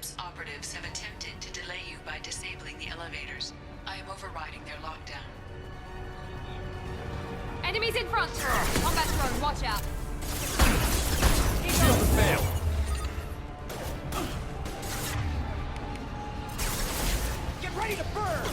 Eclipse operatives have attempted to delay you by disabling the elevators. I am overriding their lockdown. Enemies in front! Combat drone, watch out! Shield to fail! Get ready to burn!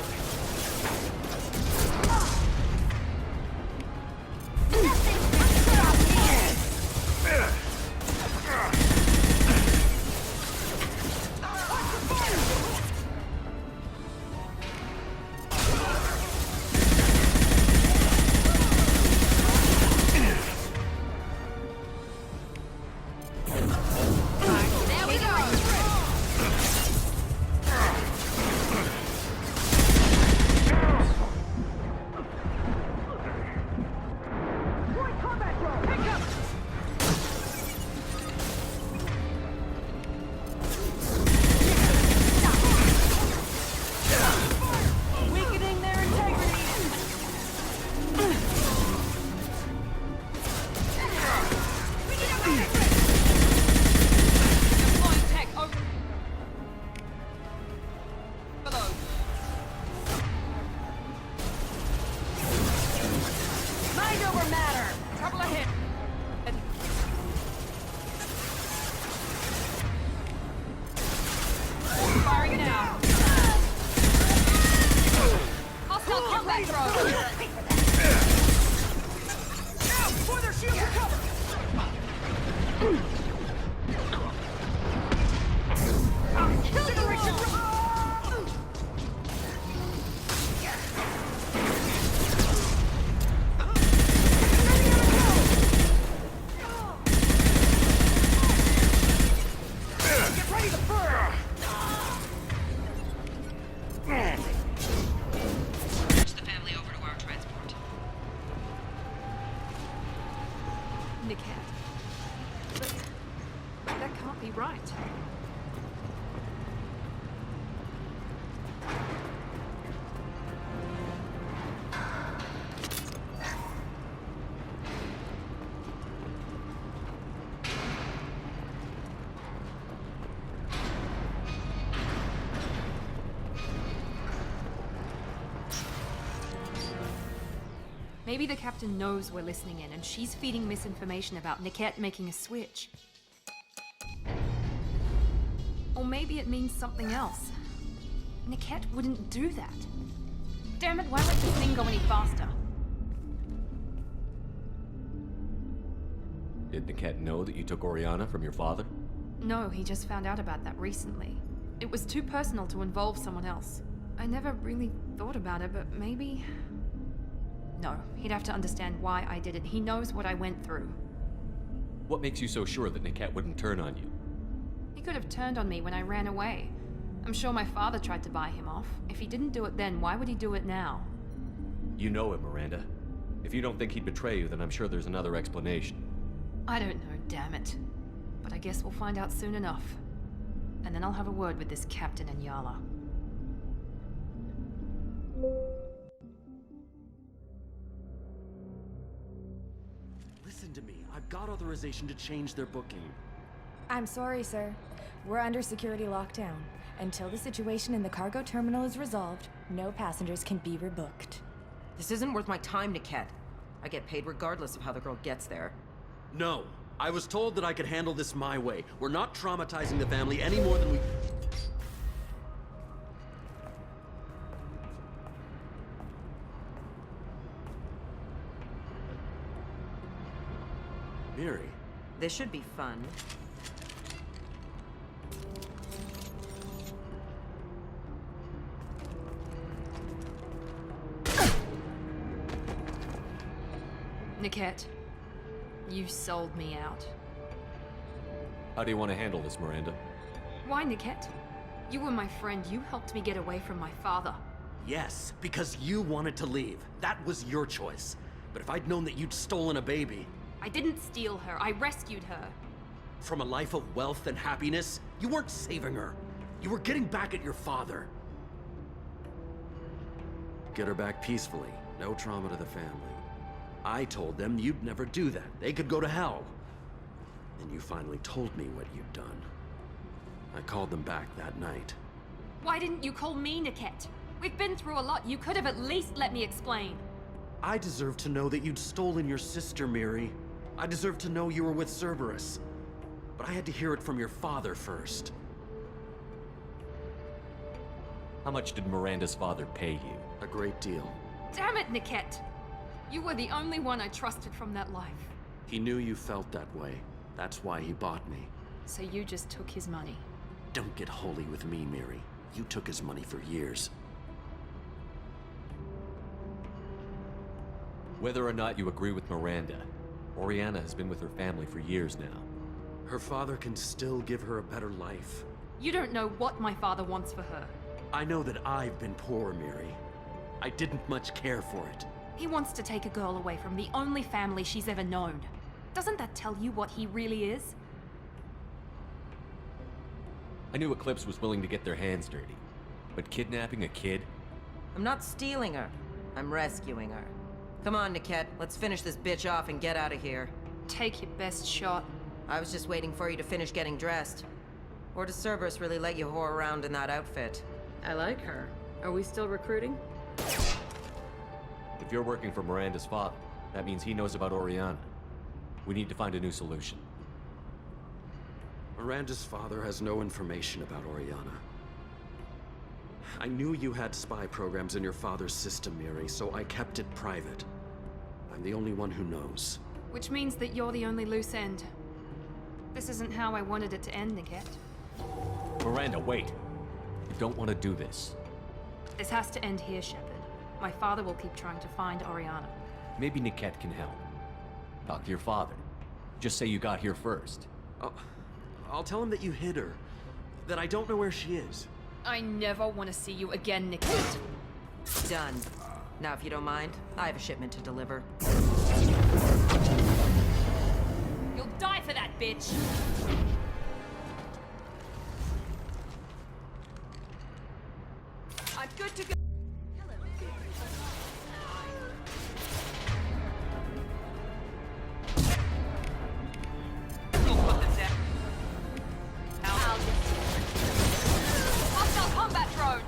That can't be right. Maybe the captain knows we're listening in, and she's feeding misinformation about Niket making a switch. Or maybe it means something else. Niket wouldn't do that. Damn it, why won't this thing go any faster? Did Niket know that you took Oriana from your father? No, he just found out about that recently. It was too personal to involve someone else. I never really thought about it, but maybe... No, he'd have to understand why I did it. He knows what I went through. What makes you so sure that Niket wouldn't turn on you? He could have turned on me when I ran away. I'm sure my father tried to buy him off. If he didn't do it then, why would he do it now? You know him, Miranda. If you don't think he'd betray you, then I'm sure there's another explanation. I don't know, damn it. But I guess we'll find out soon enough. And then I'll have a word with this captain and Yala. Listen to me. I've got authorization to change their booking. I'm sorry, sir. We're under security lockdown. Until the situation in the cargo terminal is resolved, no passengers can be rebooked. This isn't worth my time, Niket. I get paid regardless of how the girl gets there. No. I was told that I could handle this my way. We're not traumatizing the family any more than we... Miri. This should be fun. Niket, you sold me out. How do you want to handle this, Miranda? Why, Niket? You were my friend. You helped me get away from my father. Yes, because you wanted to leave. That was your choice. But if I'd known that you'd stolen a baby... I didn't steal her. I rescued her. From a life of wealth and happiness, you weren't saving her. You were getting back at your father. Get her back peacefully. No trauma to the family. I told them you'd never do that. They could go to hell. And you finally told me what you'd done. I called them back that night. Why didn't you call me, Niket? We've been through a lot. You could have at least let me explain. I deserve to know that you'd stolen your sister, Miri. I deserve to know you were with Cerberus. But I had to hear it from your father first. How much did Miranda's father pay you? A great deal. Damn it, Niket! You were the only one I trusted from that life. He knew you felt that way. That's why he bought me. So you just took his money. Don't get holy with me, Miri. You took his money for years. Whether or not you agree with Miranda, Oriana has been with her family for years now. Her father can still give her a better life. You don't know what my father wants for her. I know that I've been poor, Miri. I didn't much care for it. He wants to take a girl away from the only family she's ever known. Doesn't that tell you what he really is? I knew Eclipse was willing to get their hands dirty. But kidnapping a kid? I'm not stealing her. I'm rescuing her. Come on, Niket. Let's finish this bitch off and get out of here. Take your best shot. I was just waiting for you to finish getting dressed. Or does Cerberus really let you whore around in that outfit? I like her. Are we still recruiting? If you're working for Miranda's father, that means he knows about Oriana. We need to find a new solution. Miranda's father has no information about Oriana. I knew you had spy programs in your father's system, Miri, so I kept it private. I'm the only one who knows. Which means that you're the only loose end. This isn't how I wanted it to end, Niket. Miranda, wait! You don't want to do this. This has to end here, Shepard. My father will keep trying to find Oriana. Maybe Niket can help. Talk to your father. Just say you got here first. I'll tell him that you hid her. That I don't know where she is. I never want to see you again, Niket. Done. Now, if you don't mind, I have a shipment to deliver. You'll die for that, bitch! I'm good to go. Hostile combat drone!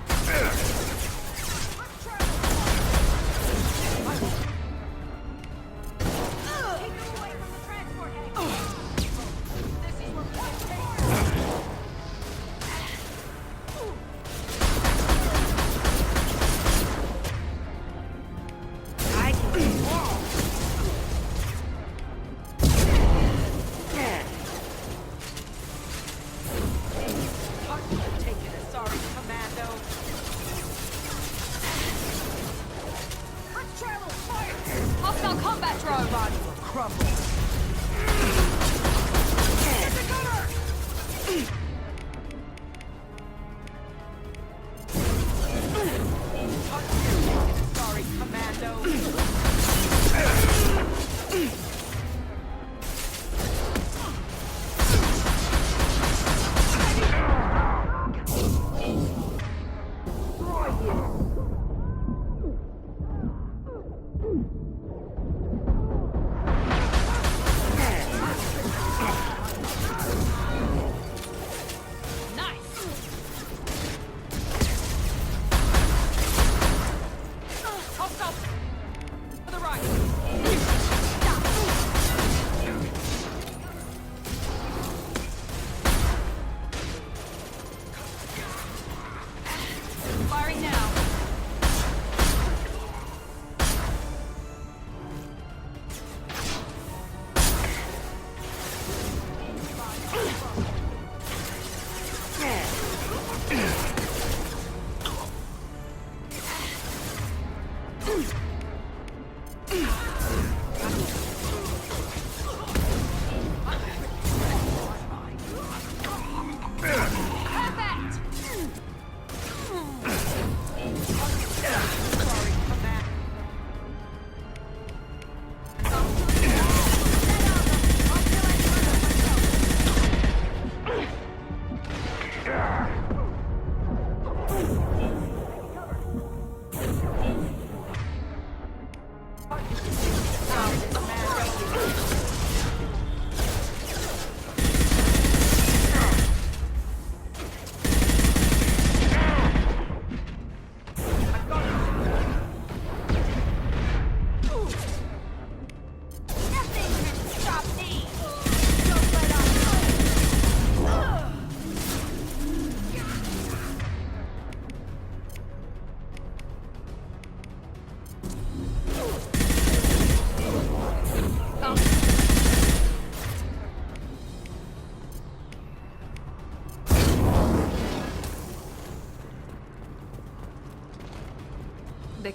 Hostile combat drone! Body will crumble. Sorry, Commando.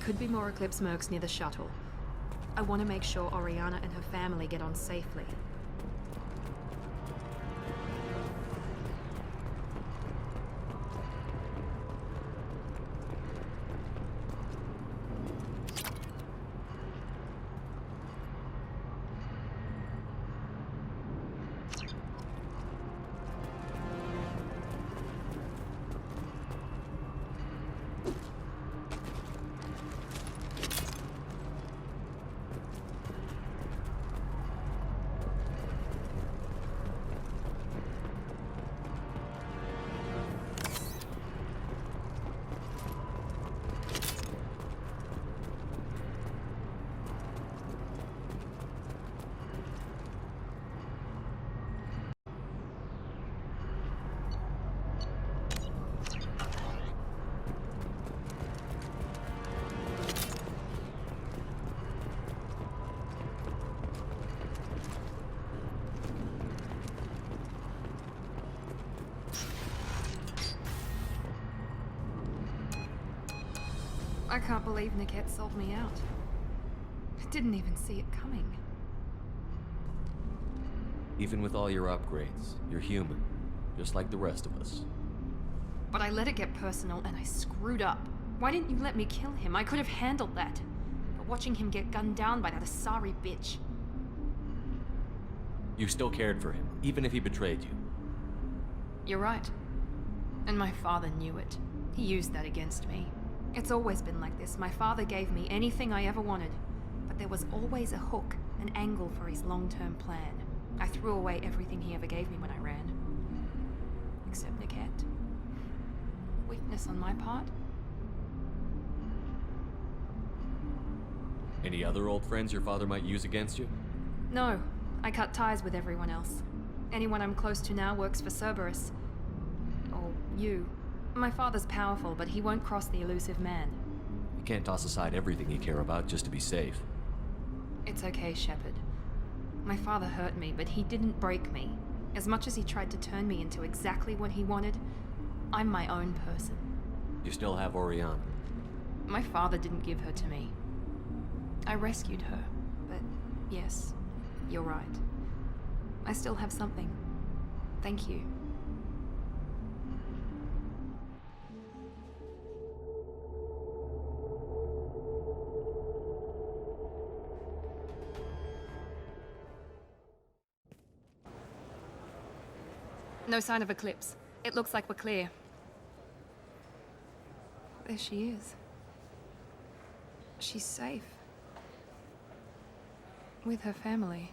could be more Eclipse mercs near the shuttle. I want to make sure Oriana and her family get on safely. I can't believe Niket sold me out. I didn't even see it coming. Even with all your upgrades, you're human, just like the rest of us. But I let it get personal and I screwed up. Why didn't you let me kill him? I could have handled that. But watching him get gunned down by that Asari bitch. You still cared for him, even if he betrayed you. You're right. And my father knew it. He used that against me. It's always been like this. My father gave me anything I ever wanted. But there was always a hook, an angle for his long-term plan. I threw away everything he ever gave me when I ran. Except Niket. Weakness on my part? Any other old friends your father might use against you? No. I cut ties with everyone else. Anyone I'm close to now works for Cerberus. Or you. My father's powerful, but he won't cross the elusive man. You can't toss aside everything you care about just to be safe. It's okay, Shepard. My father hurt me, but he didn't break me. As much as he tried to turn me into exactly what he wanted, I'm my own person. You still have Oriana. My father didn't give her to me. I rescued her, but yes, you're right. I still have something. Thank you. No sign of Eclipse. It looks like we're clear. There she is. She's safe. With her family.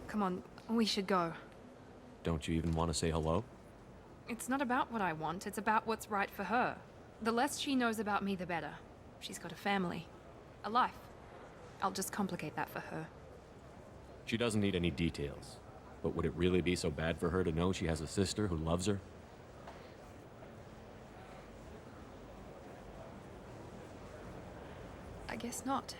Come on, we should go. Don't you even want to say hello? It's not about what I want, it's about what's right for her. The less she knows about me, the better. She's got a family. A life. I'll just complicate that for her. She doesn't need any details. But would it really be so bad for her to know she has a sister who loves her? I guess not.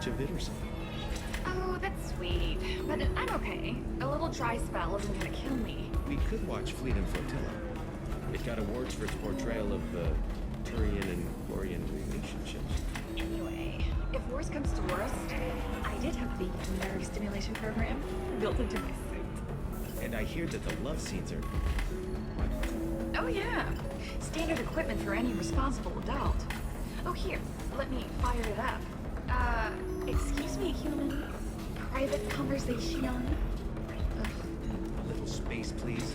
touch of it or something. Oh, that's sweet. But I'm okay. A little dry spell isn't gonna kill me. We could watch Fleet and Flotilla. It got awards for its portrayal of the Turian and Quarian relationships. Anyway, if worse comes to worst, I did have the nerve stimulation program built into my suit. And I hear that the love scenes are... What? Oh yeah. Standard equipment for any responsible adult. Oh here, let me fire it up. Excuse me, human. Private conversation. A little space, please.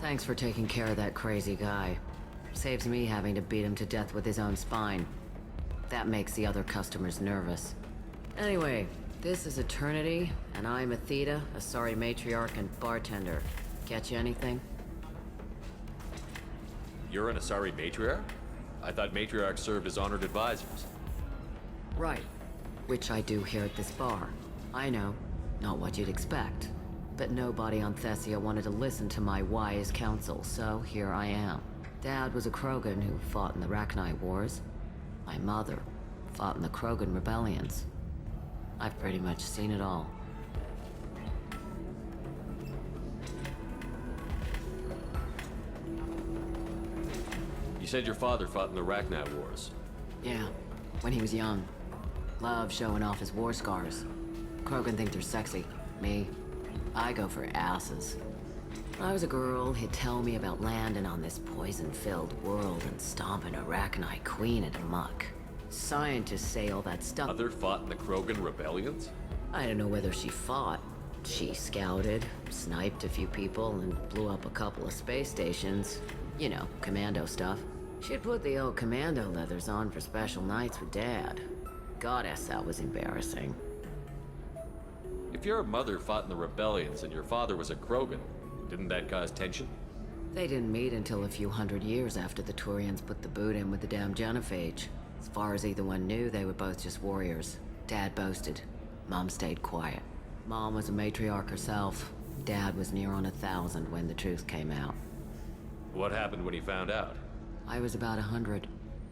Thanks for taking care of that crazy guy. Saves me having to beat him to death with his own spine. That makes the other customers nervous. Anyway, this is Eternity, and I'm Athena, a sorry matriarch and bartender. Catch you anything? You're an Asari matriarch? I thought matriarchs served as honored advisors. Right. Which I do here at this bar. I know. Not what you'd expect. But nobody on Thessia wanted to listen to my wise counsel, so here I am. Dad was a Krogan who fought in the Rachni Wars. My mother fought in the Krogan rebellions. I've pretty much seen it all. You said your father fought in the Rachni Wars. Yeah, when he was young. Loved showing off his war scars. Krogan think they're sexy. Me, I go for asses. When I was a girl, he'd tell me about landing on this poison-filled world and stomping a Rachni queen into muck. Scientists say all that stuff. Mother fought in the Krogan rebellions? I don't know whether she fought. She scouted, sniped a few people, and blew up a couple of space stations. You know, commando stuff. She'd put the old commando leathers on for special nights with Dad. Goddess, that was embarrassing. If your mother fought in the rebellions and your father was a Krogan, didn't that cause tension? They didn't meet until a few hundred years after the Turians put the boot in with the damn Genophage. As far as either one knew, they were both just warriors. Dad boasted. Mom stayed quiet. Mom was a matriarch herself. Dad was near on 1,000 when the truth came out. What happened when he found out? I was about 100,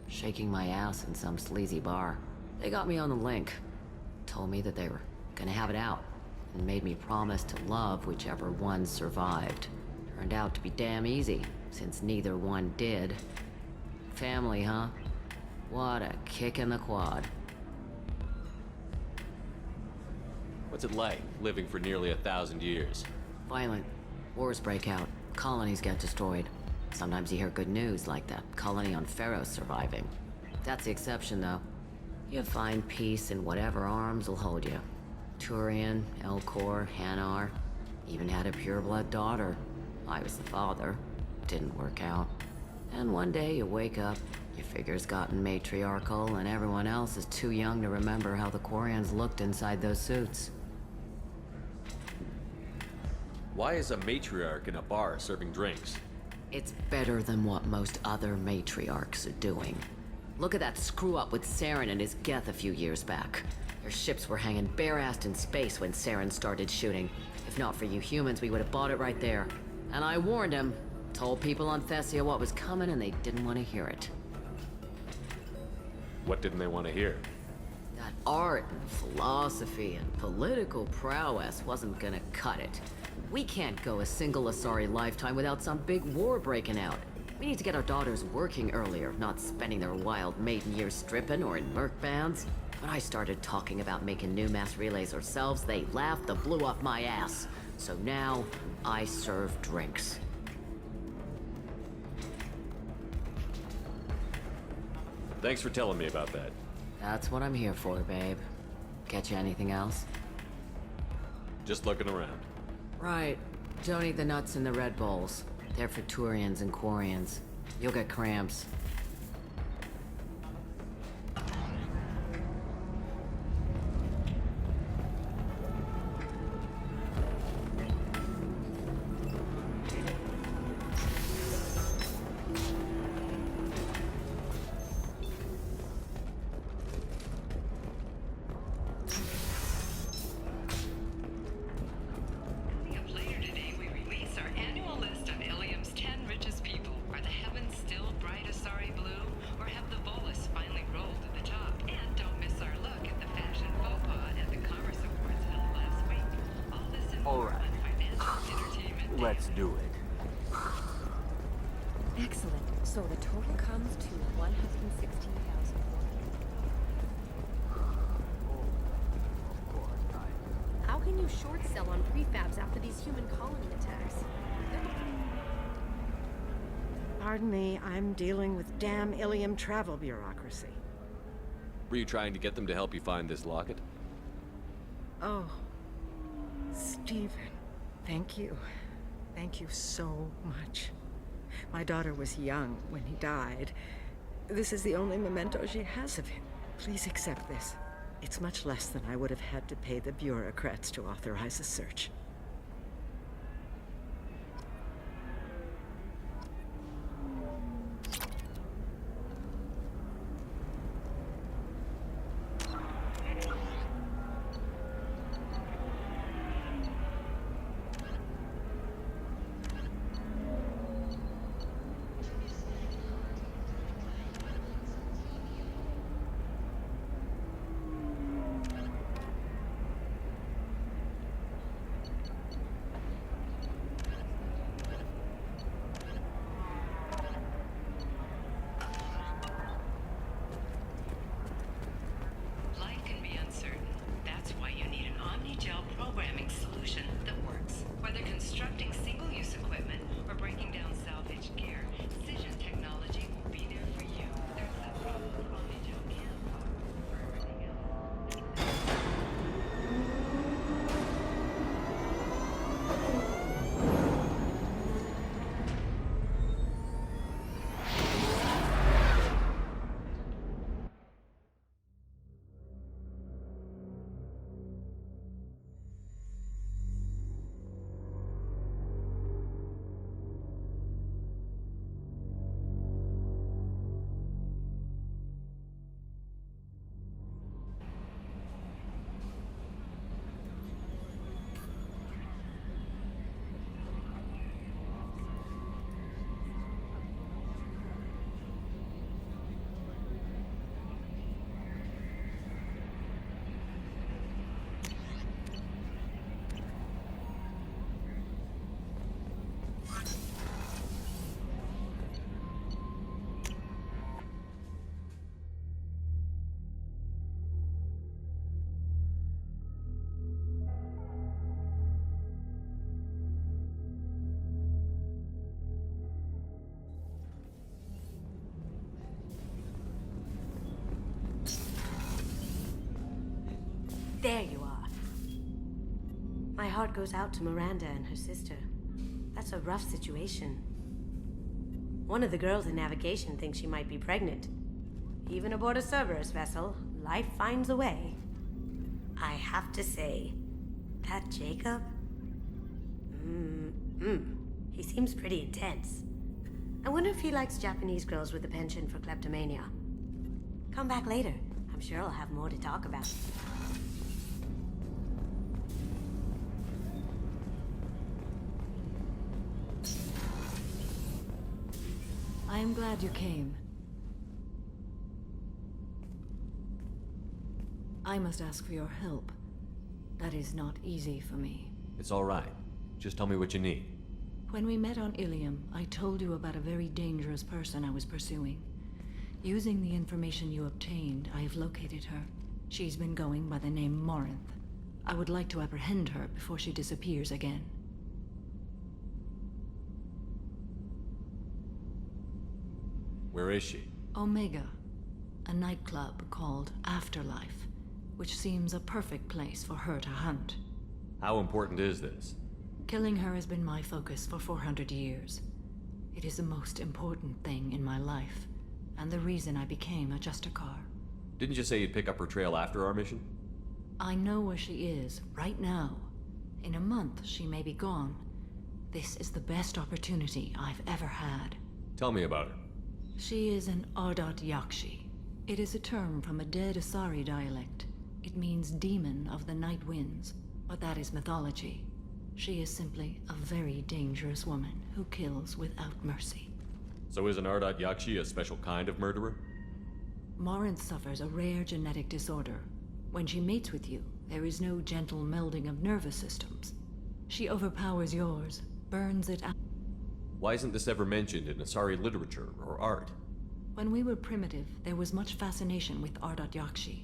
shaking my ass in some sleazy bar. They got me on the link. Told me that they were gonna have it out, and made me promise to love whichever one survived. Turned out to be damn easy, since neither one did. Family, huh? What a kick in the quad. What's it like, living for nearly 1,000 years? Violent. Wars break out. Colonies get destroyed. Sometimes you hear good news, like that colony on Pharaoh surviving. That's the exception, though. You find peace in whatever arms will hold you. Turian, Elcor, Hanar. Even had a pureblood daughter. I was the father. Didn't work out. And one day you wake up, your figure's gotten matriarchal, and everyone else is too young to remember how the Quarians looked inside those suits. Why is a matriarch in a bar serving drinks? It's better than what most other matriarchs are doing. Look at that screw-up with Saren and his Geth a few years back. Their ships were hanging bare-assed in space when Saren started shooting. If not for you humans, we would have bought it right there. And I warned him. Told people on Thessia what was coming, and they didn't want to hear it. What didn't they want to hear? That art and philosophy and political prowess wasn't gonna cut it. We can't go a single Asari lifetime without some big war breaking out. We need to get our daughters working earlier, not spending their wild maiden years stripping or in merc bands. When I started talking about making new mass relays ourselves, they laughed the blue off my ass. So now, I serve drinks. Thanks for telling me about that. That's what I'm here for, babe. Get you anything else? Just looking around. Right. Don't eat the nuts in the Red Bulls. They're for Turians and Quarians. You'll get cramps. Coming up later today, we release our annual list of Ilium's 10 richest people. Are the heavens still bright, Asari Let's do it. Excellent. So the total comes to 116,000. How can you short sell on prefabs after these human colony attacks? Pardon me, I'm dealing with damn Ilium travel bureaucracy. Were you trying to get them to help you find this locket? Oh, Stephen, thank you. Thank you so much. My daughter was young when he died. This is the only memento she has of him. Please accept this. It's much less than I would have had to pay the bureaucrats to authorize a search. Life can be uncertain. That's why you need an Omnigel programming solution that works. Whether constructing single-use equipment or breaking down salvaged gear, Cision technology will be there for you. There's that problem Omnigel can't solve for everything else. There you are. My heart goes out to Miranda and her sister. That's a rough situation. One of the girls in navigation thinks she might be pregnant. Even aboard a Cerberus vessel, life finds a way. I have to say, that Jacob? He seems pretty intense. I wonder if he likes Japanese girls with a penchant for kleptomania. Come back later. I'm sure I'll have more to talk about. I am glad you came. I must ask for your help. That is not easy for me. It's all right. Just tell me what you need. When we met on Ilium, I told you about a very dangerous person I was pursuing. Using the information you obtained, I have located her. She's been going by the name Morinth. I would like to apprehend her before she disappears again. Where is she? Omega, a nightclub called Afterlife, which seems a perfect place for her to hunt. How important is this? Killing her has been my focus for 400 years. It is the most important thing in my life, and the reason I became a Justicar. Didn't you say you'd pick up her trail after our mission? I know where she is, right now. In a month, she may be gone. This is the best opportunity I've ever had. Tell me about her. She is an Ardat Yakshi. It is a term from a dead Asari dialect. It means demon of the night winds, but that is mythology. She is simply a very dangerous woman who kills without mercy. So is an Ardat Yakshi a special kind of murderer? Morinth suffers a rare genetic disorder. When she mates with you, there is no gentle melding of nervous systems. She overpowers yours, burns it out. Why isn't this ever mentioned in Asari literature or art? When we were primitive, there was much fascination with Ardat Yakshi.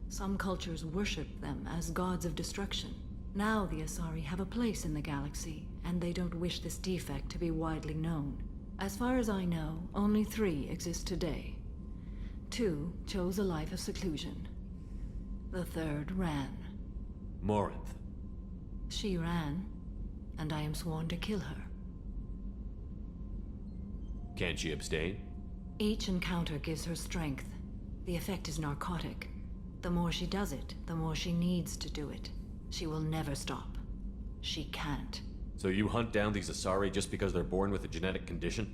Some cultures worshipped them as gods of destruction. Now the Asari have a place in the galaxy, and they don't wish this defect to be widely known. As far as I know, only 3 exist today. 2 chose a life of seclusion. The 3rd ran. Morinth. She ran, and I am sworn to kill her. Can she abstain? Each encounter gives her strength. The effect is narcotic. The more she does it, the more she needs to do it. She will never stop. She can't. So you hunt down these Asari just because they're born with a genetic condition?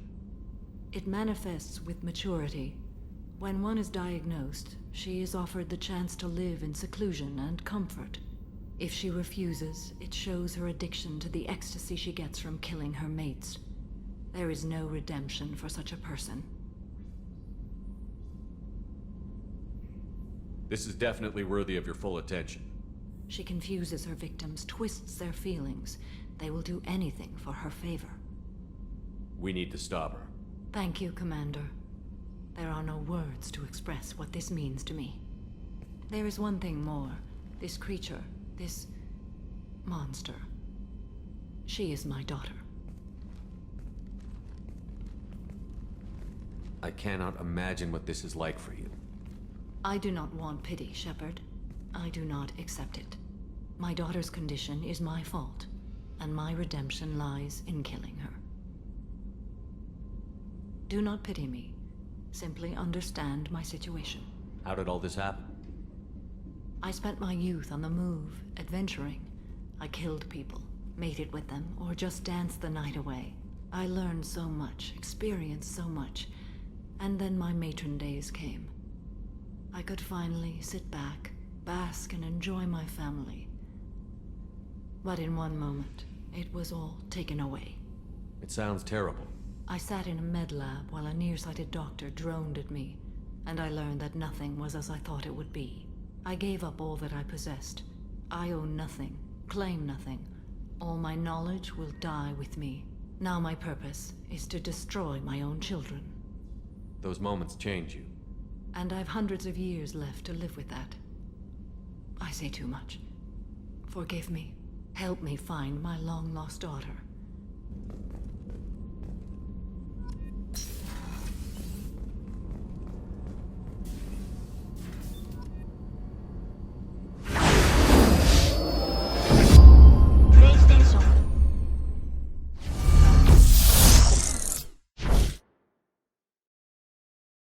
It manifests with maturity. When one is diagnosed, she is offered the chance to live in seclusion and comfort. If she refuses, it shows her addiction to the ecstasy she gets from killing her mates. There is no redemption for such a person. This is definitely worthy of your full attention. She confuses her victims, twists their feelings. They will do anything for her favor. We need to stop her. Thank you, Commander. There are no words to express what this means to me. There is one thing more. This creature, this monster. She is my daughter. I cannot imagine what this is like for you. I do not want pity, Shepard. I do not accept it. My daughter's condition is my fault, and my redemption lies in killing her. Do not pity me. Simply understand my situation. How did all this happen? I spent my youth on the move, adventuring. I killed people, mated with them, or just danced the night away. I learned so much, experienced so much, and then my matron days came. I could finally sit back, bask, and enjoy my family. But in one moment, it was all taken away. It sounds terrible. I sat in a med lab while a nearsighted doctor droned at me, and I learned that nothing was as I thought it would be. I gave up all that I possessed. I own nothing, claim nothing. All my knowledge will die with me. Now my purpose is to destroy my own children. Those moments change you. And I've hundreds of years left to live with that. I say too much. Forgive me. Help me find my long-lost daughter.